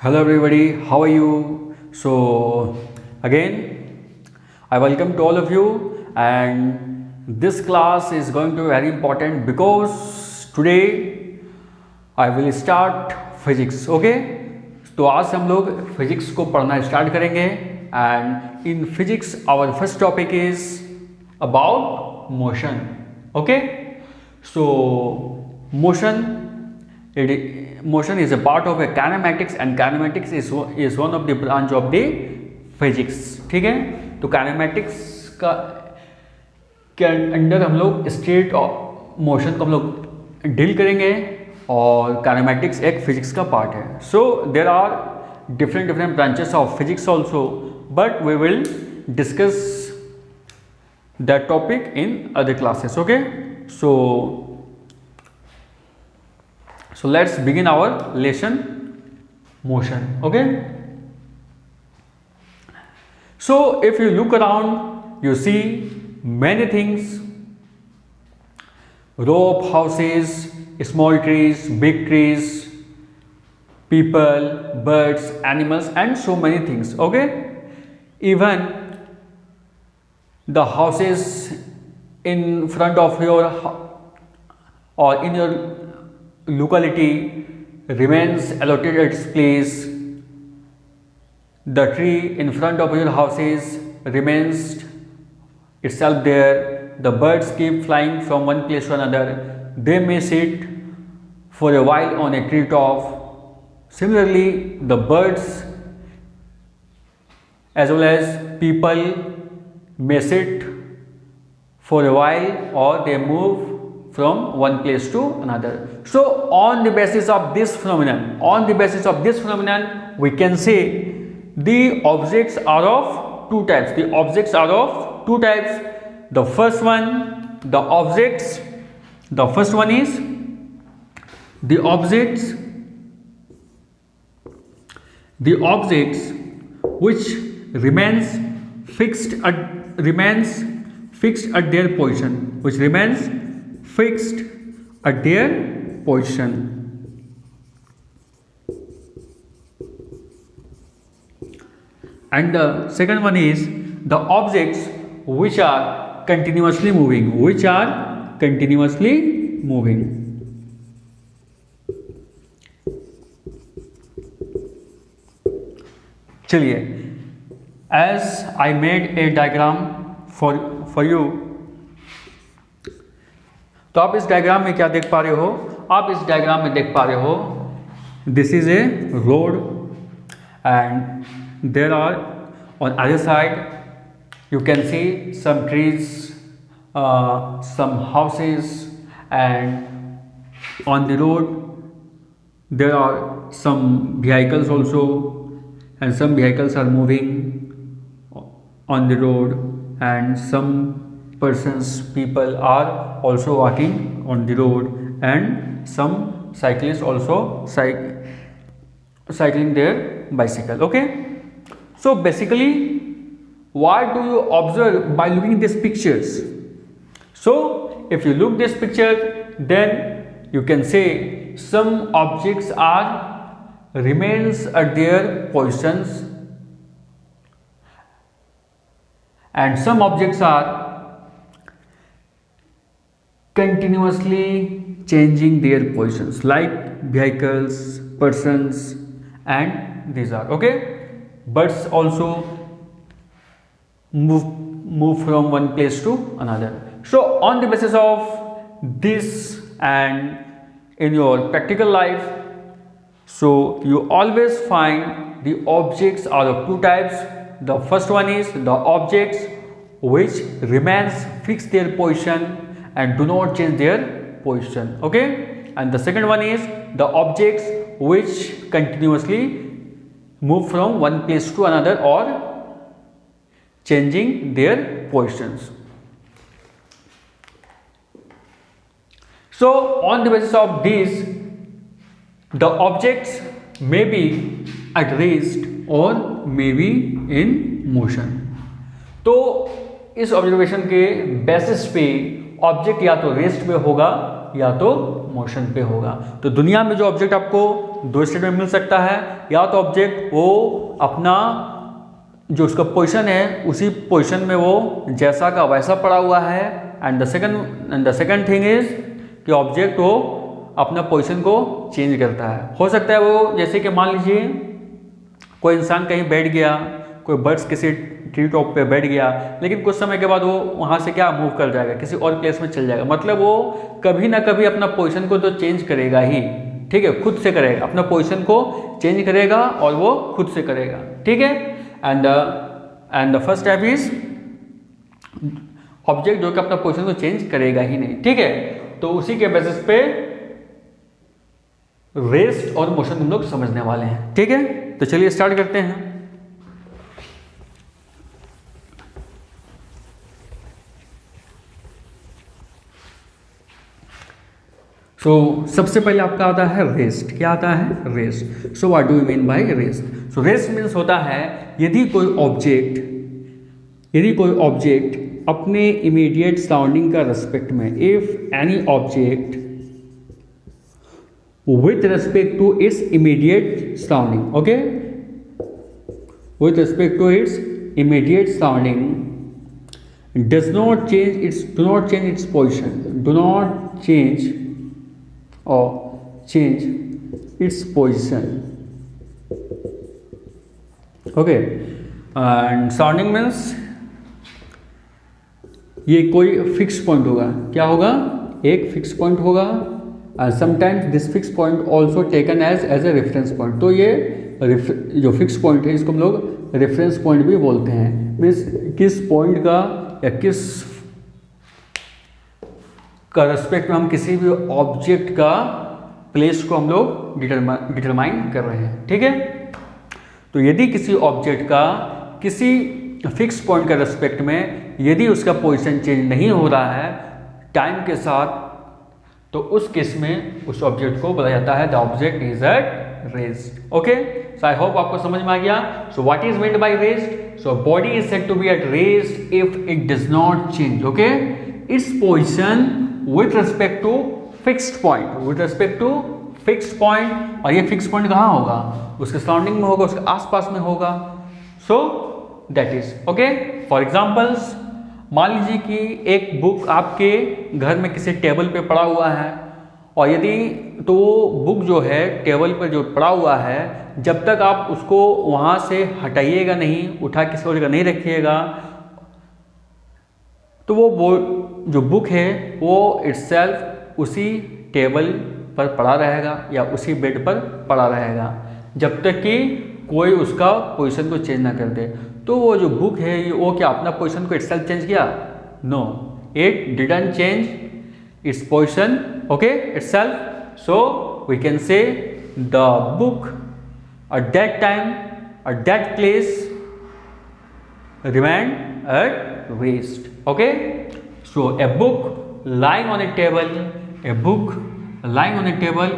Hello everybody, how are you? So again, I welcome to all of you, and this class is going to be very important because today I will start physics. Okay? तो आज हम लोग physics को पढ़ना start करेंगे and in physics our first topic is about motion. Okay, so motion is a part of a kinematics and kinematics is one of the branch of the physics. ठीक है, तो kinematics का के under हम लोग state of motion को हम लोग डील करेंगे और kinematics एक फिजिक्स का पार्ट है. So there are different branches of physics also, but we will discuss that topic in other classes. Okay, so let's begin our lesson motion. Okay, so if you look around, you see many things: rope, houses, small trees, big trees, people, birds, animals, and so many things. Okay, even the houses in front of your or in your locality remains allotted its place. The tree in front of your houses remains itself there. The birds keep flying from one place to another. They may sit for a while on a tree top. Similarly, the birds as well as people may sit for a while or they move from one place to another. So on the basis of this phenomenon, we can say the objects are of two types. The first one is the objects which remains fixed at their position, and the second one is the objects which are continuously moving. चलिए, as I made a diagram for you, तो आप इस diagram में क्या देख पा रहे हो? आप इस डायग्राम में देख पा रहे हो, this is a road and there are on other side you can see some trees, some houses, and on the road there are some vehicles also, and some vehicles are moving on the road, and some people are also walking on the road, and some cyclists also cycling their bicycle. Okay, so basically what do you observe by looking these pictures? So if you look this picture, then you can say some objects remains at their positions, and some objects are continuously changing their positions, like vehicles, persons, and these are okay. Birds also move from one place to another. So on the basis of this and in your practical life, so you always find the objects are of two types. The first one is the objects which remains fixed their position and do not change their position. Okay, and the second one is the objects which continuously move from one place to another or changing their positions. So on the basis of this, the objects may be at rest or may be in motion. तो इस observation के basis पे object या तो rest पे होगा या तो मोशन पे होगा। तो दुनिया में जो ऑब्जेक्ट आपको दो स्टेट में मिल सकता है, या तो ऑब्जेक्ट वो अपना जो उसका पोजीशन है उसी पोजीशन में वो जैसा का वैसा पड़ा हुआ है, and the second thing is कि ऑब्जेक्ट वो अपना पोजीशन को चेंज करता है। हो सकता है वो जैसे कि मान लीजिए कोई इंसान कहीं बैठ गया, कोई बर्ड्स किसी ट्री टॉप पे बैठ गया, लेकिन कुछ समय के बाद वो वहाँ से क्या मूव कर जाएगा, किसी और प्लेस में चल जाएगा। मतलब वो कभी ना कभी अपना पोजीशन को तो चेंज करेगा ही, ठीक है, खुद से करेगा, अपना पोजीशन को चेंज करेगा और वो खुद से करेगा, ठीक है। And the first step is object जो कि अपना पोजीशन को चेंज करेगा ही नहीं, ठीक है। तो उसी के बेसिस पे रेस्ट और मोशन हम लोग समझने वाले हैं, ठीक है। तो चलिए स्टार्ट करते हैं। सबसे पहले आपका आता है रेस्ट। क्या आता है? Rest. So what do you mean by rest? So rest means होता है यदि कोई ऑब्जेक्ट अपने इमीडिएट सराउंडिंग का रेस्पेक्ट में, if any object with respect to its immediate surrounding, okay, with respect to its immediate surrounding do not change its position, do not change its position, okay। and surrounding means ये कोई fix point होगा। क्या होगा? एक fix point होगा। Sometimes this fix point also taken as a reference point. तो ये जो फिक्स पॉइंट है इसको हम लोग रेफरेंस पॉइंट भी बोलते हैं। मीन्स किस पॉइंट का या किस का रेस्पेक्ट में हम किसी भी ऑब्जेक्ट का प्लेस को हम लोग डिटरमाइन कर रहे हैं, ठीक है। तो यदि किसी ऑब्जेक्ट का किसी फिक्स पॉइंट का रेस्पेक्ट में यदि उसका पोजीशन चेंज नहीं हो रहा है टाइम के साथ, तो उस केस में उस ऑब्जेक्ट को बोला जाता है the object is at rest, okay. So I hope आपको समझ में आ गया। So what is meant by rest? So body is said to be at rest if it does not change, okay, its position with respect to fixed point, with respect to fixed point. और ये fix point कहाँ होगा? उसके surrounding में होगा, उसके आसपास में होगा। So that is okay. For examples, मान लीजिए कि एक बुक आपके घर में किसी टेबल पे पड़ा हुआ है, और यदि तो वो बुक जो है टेबल पर जो पड़ा हुआ है, जब तक आप उसको वहाँ से हटाइएगा नहीं, उठा किसी और जगह नहीं रखिएगा, तो वो जो बुक है वो इटसेल्फ उसी टेबल पर पड़ा रहेगा या उसी बेड पर पड़ा रहेगा, जब तक कि कोई उसका पोजीशन को चेंज ना कर दे। तो वो जो बुक है वो क्या अपना पोजीशन को इटसेल्फ चेंज किया? No, it didn't change its position, okay, itself. So we can say the book at that time at that place remain at rest, okay। So a book lying on a table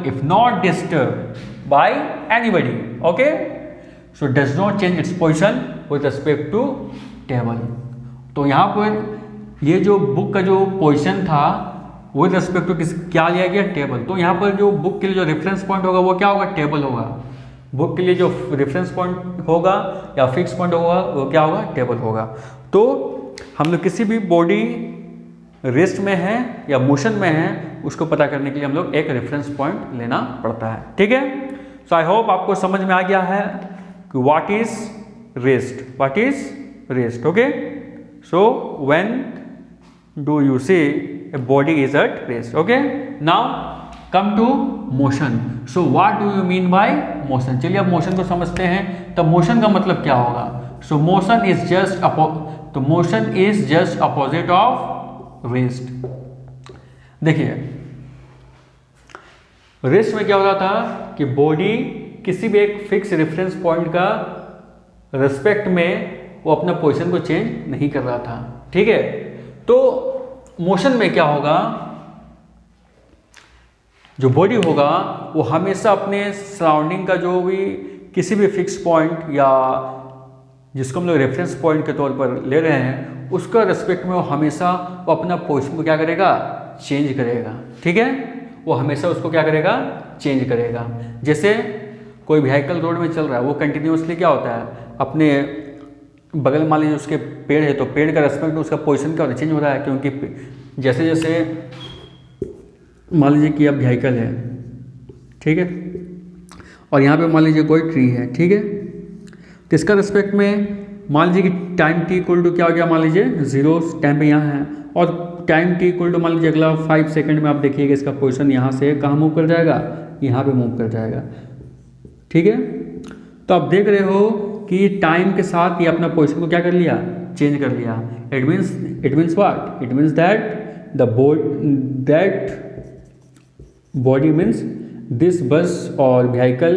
if not disturbed by anybody, okay, so does not change its position with respect to table। तो यहाँ पर ये जो book का जो position था with respect to क्या लिया गया? टेबल। तो यहाँ पर जो बुक के लिए जो रेफरेंस पॉइंट होगा वो क्या होगा? टेबल होगा। बुक के लिए जो रेफरेंस पॉइंट होगा या फिक्स पॉइंट होगा वो क्या होगा? टेबल होगा। तो हम लोग किसी भी बॉडी रेस्ट में है या मोशन में है उसको पता करने के लिए हम लोग एक रेफरेंस पॉइंट लेना पड़ता है, ठीक है। सो आई होप आपको समझ में आ गया है कि what is rest, okay. So when do you से a body is at rest, okay। now come to motion। so what do you mean by motion? चलिए अब मोशन को समझते हैं। तो मोशन का मतलब क्या होगा? so motion is just opposite of rest। देखिए रेस्ट में क्या होता था कि बॉडी किसी भी एक फिक्स रेफरेंस पॉइंट का रेस्पेक्ट में वो अपना पोजीशन को चेंज नहीं कर रहा था, ठीक है। तो मोशन में क्या होगा? जो बॉडी होगा वो हमेशा अपने सराउंडिंग का जो भी किसी भी फिक्स पॉइंट या जिसको हम लोग रेफरेंस पॉइंट के तौर पर ले रहे हैं उसका रेस्पेक्ट में वो हमेशा वो अपना पोजीशन को क्या करेगा? चेंज करेगा, ठीक है। वो हमेशा उसको क्या करेगा, चेंज करेगा। जैसे कोई व्हीकल रोड में चल रहा है, वो कंटिन्यूसली क्या होता है, अपने बगल मान लीजिए उसके पेड़ है तो पेड़ का रेस्पेक्ट उसका पोजीशन क्या होता है, चेंज हो रहा है, क्योंकि जैसे जैसे मान लीजिए कि अब व्हीकल है, ठीक है, और यहाँ पे मान लीजिए कोई ट्री है, ठीक है, तो इसका रेस्पेक्ट में मान लीजिए कि टाइम टी इक्वल टू क्या हो गया, मान लीजिए 0 टाइम पे यहाँ है, और टाइम टी इक्वल टू मान लीजिए अगला 5 सेकंड में आप देखिएगा इसका पोजीशन यहाँ से कहाँ मूव कर जाएगा, यहाँ पे मूव कर जाएगा, ठीक है। तो आप देख रहे हो कि टाइम के साथ ये अपना पोजीशन को क्या कर लिया, चेंज कर लिया। It means what, it means that that body means this बस और vehicle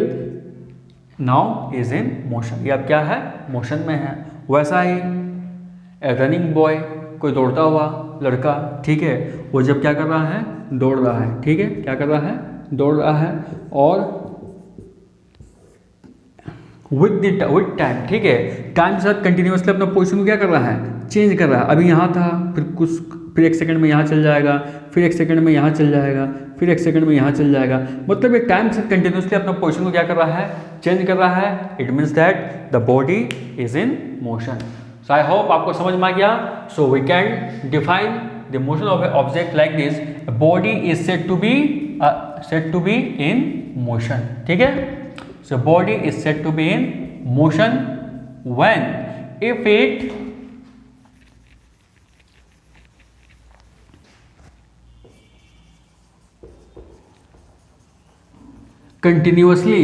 now is in motion, ये अब क्या है, मोशन में है। वैसा ही रनिंग बॉय, कोई दौड़ता हुआ लड़का, ठीक है, वो जब क्या कर रहा है, दौड़ रहा है, ठीक है, क्या कर रहा है, दौड़ रहा है, और विद टाइम, ठीक है, टाइम के साथ कंटिन्यूसली अपना पोजीशन को क्या कर रहा है, चेंज कर रहा है। अभी यहाँ था, फिर 1 सेकंड में यहाँ चल जाएगा, फिर 1 सेकंड में यहाँ चल जाएगा, फिर 1 सेकंड में यहाँ चल जाएगा। मतलब ये टाइम से कंटिन्यूसली अपना पोजीशन को क्या कर रहा है, चेंज कर रहा है। It means that the body is in motion. So I hope आपको समझ में आ गया। So we can define the motion of a object like this, body is said to be in motion, ठीक है। So body is said to be in motion when if it continuously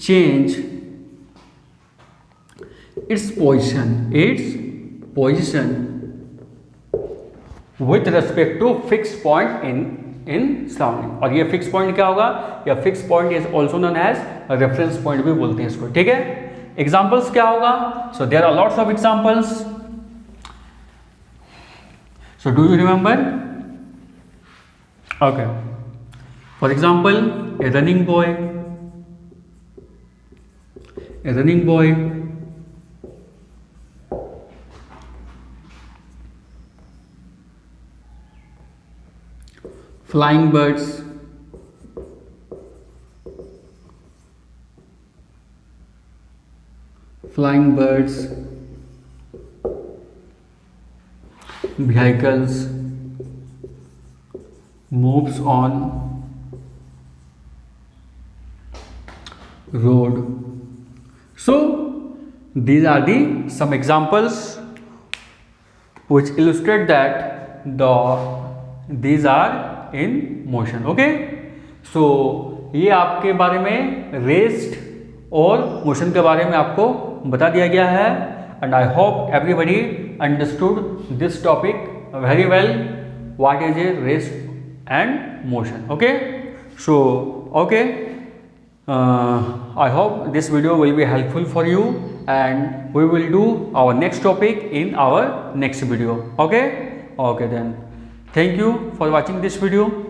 change its position with respect to fixed point in surrounding। और ये fixed point क्या होगा, या fixed point is also known as reference point भी बोलते हैं इसको, ठीक है। एग्जाम्पल्स क्या होगा, so there are lots of examples. So do you remember? Okay, for example, a running boy flying birds, vehicles moves on road. So these are the some examples which illustrate that these are in motion. Okay, so ये आपके बारे में rest और motion के बारे में आपको बता दिया गया है, and I hope everybody understood this topic very well, what is a rest and motion. Okay, so okay, I hope this video will be helpful for you, and we will do our next topic in our next video. Okay, then thank you for watching this video.